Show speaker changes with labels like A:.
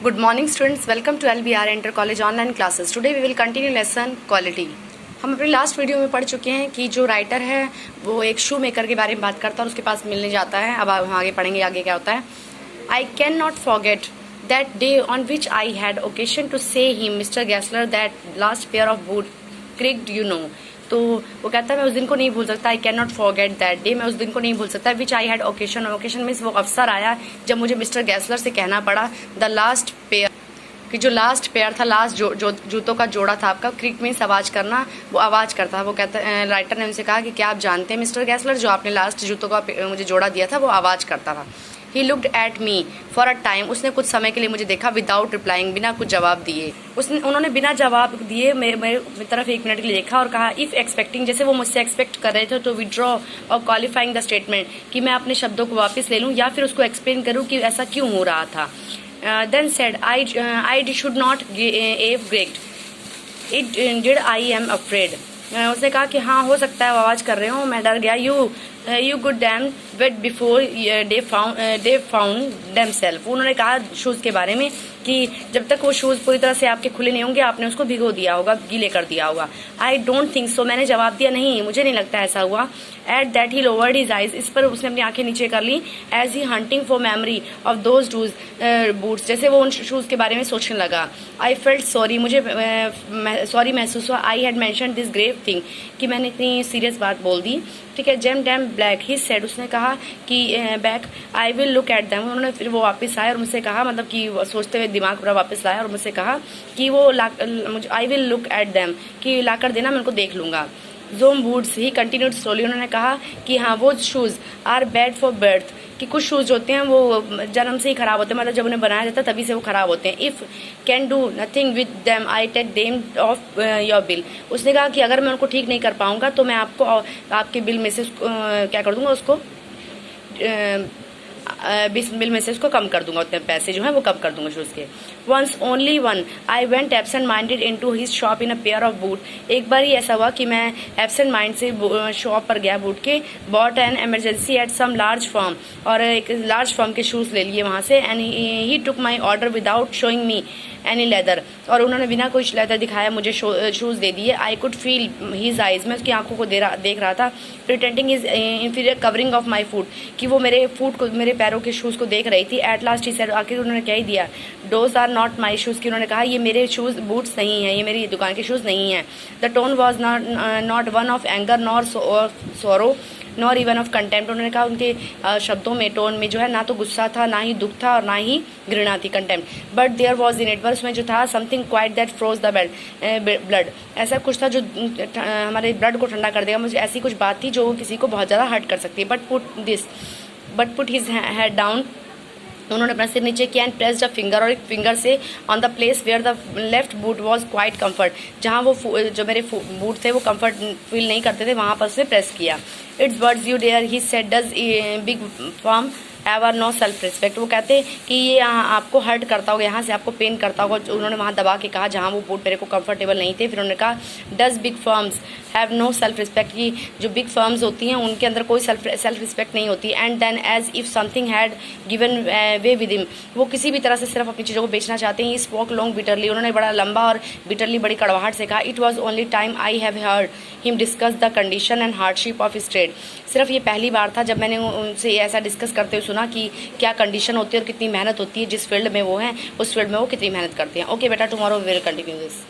A: Good morning students, welcome to LBR Inter College online classes. Today we will continue lesson quality. हम अपने last video में पढ़ चुके हैं कि जो राइटर है वो एक शू मेकर के बारे में बात करता है और उसके पास मिलने जाता है. अब हम आगे पढ़ेंगे आगे क्या होता है. I cannot forget that day on which I had occasion to say him, Mr. Gessler, that last pair of boot creaked, you know. तो वो कहता है मैं उस दिन को नहीं भूल सकता. I can not forget that day, मैं उस दिन को नहीं भूल सकता. Which I had occasion, occasion means वो अवसर आया जब मुझे मिस्टर गैसलर से कहना पड़ा द लास्ट पेयर, कि जो लास्ट पेयर था, लास्ट जो जूतों का जोड़ा था आपका. क्रिक मीन्स आवाज़ करना, वो आवाज़ करता है. वो कहता राइटर ने उनसे कहा कि क्या आप जानते हैं मिस्टर गैसलर, जो आपने लास्ट जूतों का मुझे जोड़ा दिया था वो आवाज़ करता था. He looked at me for a time, उसने कुछ समय के लिए मुझे देखा. विदाउट रिप्लाइंग, बिना कुछ जवाब दिए. उन्होंने बिना जवाब दिए मेरी तरफ एक मिनट के लिए देखा और कहा इफ एक्सपेक्टिंग, जैसे वो मुझसे एक्सपेक्ट कर रहे थे, तो विड्रॉ और क्वालिफाइंग द स्टेटमेंट, कि मैं अपने शब्दों को वापस ले लूँ या फिर उसको एक्सप्लेन करूँ कि ऐसा क्यों हो रहा था. Then said I should not have great it did I am afraid. उसने कहा कि हाँ हो सकता है वो आवाज़ कर रहे हो, मैं डर गया. You good damn wait before they found themselves. उन्होंने कहा शूज़ के बारे में कि जब तक वो शूज़ पूरी तरह से आपके खुले नहीं होंगे आपने उसको भिगो दिया होगा, गीले कर दिया होगा. आई डोंट थिंक सो, मैंने जवाब दिया नहीं, मुझे नहीं लगता ऐसा हुआ. At that he lowered his eyes, इस पर उसने अपनी आंखें नीचे कर ली. As he hunting for memory of those shoes boots, जैसे वो उन शूज़ के बारे में सोचने लगा. आई फेल्ट सॉरी, मुझे सॉरी महसूस हुआ. I had mention this grave thing, कि मैंने इतनी सीरियस बात बोल दी. ठीक है. Jem Dam Black he said, उसने कहा कि back I will look at them. उन्होंने फिर वो वापस आए और मुझसे कहा, मतलब कि सोचते हुए दिमाग पूरा वापस लाया और मुझसे कहा कि वो आई विल लुक एट दैम, कि ला कर देना, मैं उनको देख लूँगा. जोम बूट्स ही कंटिन्यूड स्लोली, उन्होंने कहा कि हाँ वो shoes are bad for birth, कि कुछ शूज़ होते हैं वो जन्म से ही ख़राब होते हैं, मतलब जब उन्हें बनाया जाता है तभी से वो ख़राब होते हैं. If can do nothing with them I take them off your bill. उसने कहा कि अगर मैं उनको ठीक नहीं कर पाऊँगा तो मैं आपको आपके बिल में से क्या कर दूँगा, उसको बिल में से उसको कम कर दूंगा, उतने पैसे जो है वो कम कर दूंगा शूज़ के. Once only one I went absent minded into his shop in a pair of boot. एक बार ही ऐसा हुआ कि मैं एब्सेंट माइंड से शॉप पर गया बूट के. Bought an emergency at some large firm, और एक लार्ज फर्म के शूज़ ले लिए वहाँ से. And he took my order without showing me any leather, और उन्होंने बिना कुछ लेदर दिखाया मुझे शूज़ दे दिए. I could feel his eyes, मैं उसकी आंखों को देख रहा था. Pretending is inferior covering of my foot, कि वो मेरे फूट को, मेरे पैरों के शूज़ को देख रही थी. एट लास्ट ही सेड, आखिर उन्होंने कह ही दिया, those are not my shoes, कि उन्होंने कहा ये मेरे शूज़ बूट्स नहीं हैं, ये मेरी दुकान के शूज़ नहीं हैं. The tone was not one of anger nor सोरो नॉर इवन ऑफ कंटेम्प्ट. उन्होंने कहा उनके शब्दों में, टोन में जो है ना तो गुस्सा था, ना ही दुख था और ना ही घृणा थी, contempt. But there was in it, उसमें जो था something quite that froze the blood, ऐसा कुछ था जो हमारे ब्लड को ठंडा कर देगा. मुझे ऐसी कुछ बात थी जो किसी को बहुत ज़्यादा हर्ट कर सकती है. But put his head down, उन्होंने अपना सिर नीचे किया. एंड प्रेस्ड अ फिंगर, और एक फिंगर से on the place where the left boot was quite comfort, जहाँ वो जो मेरे बूट थे वो कम्फर्ट फील नहीं करते थे, वहाँ पर उसने प्रेस किया. Its words you dare he said, does big form have no self respect. वो कहते हैं कि ये आपको हर्ट करता होगा, यहाँ से आपको पेन करता होगा. उन्होंने वहाँ दबा के कहा जहाँ वो बूट मेरे को कंफर्टेबल नहीं थे. फिर उन्होंने कहा does big firms have no self respect, की जो बिग फर्म्स होती हैं उनके अंदर कोई सेल्फ रिस्पेक्ट नहीं होती. And then as if something had given way with him, वो किसी भी तरह से सिर्फ अपनी चीज़ों को बेचना चाहते हैं. ही स्पोक लॉन्ग बिटरली, उन्होंने बड़ा लंबा और बिटरली, बड़ी कड़वाहट से कहा. It was only time I have heard him discuss the condition and hardship of his trade. सिर्फ ये पहली बार था जब मैंने उनसे ऐसा डिस्कस करते हुए सुना कि क्या कंडीशन होती है और कितनी मेहनत होती है, जिस फील्ड में वो हैं उस फील्ड में वो कितनी मेहनत करते हैं. ओके बेटा, tomorrow we will continue this.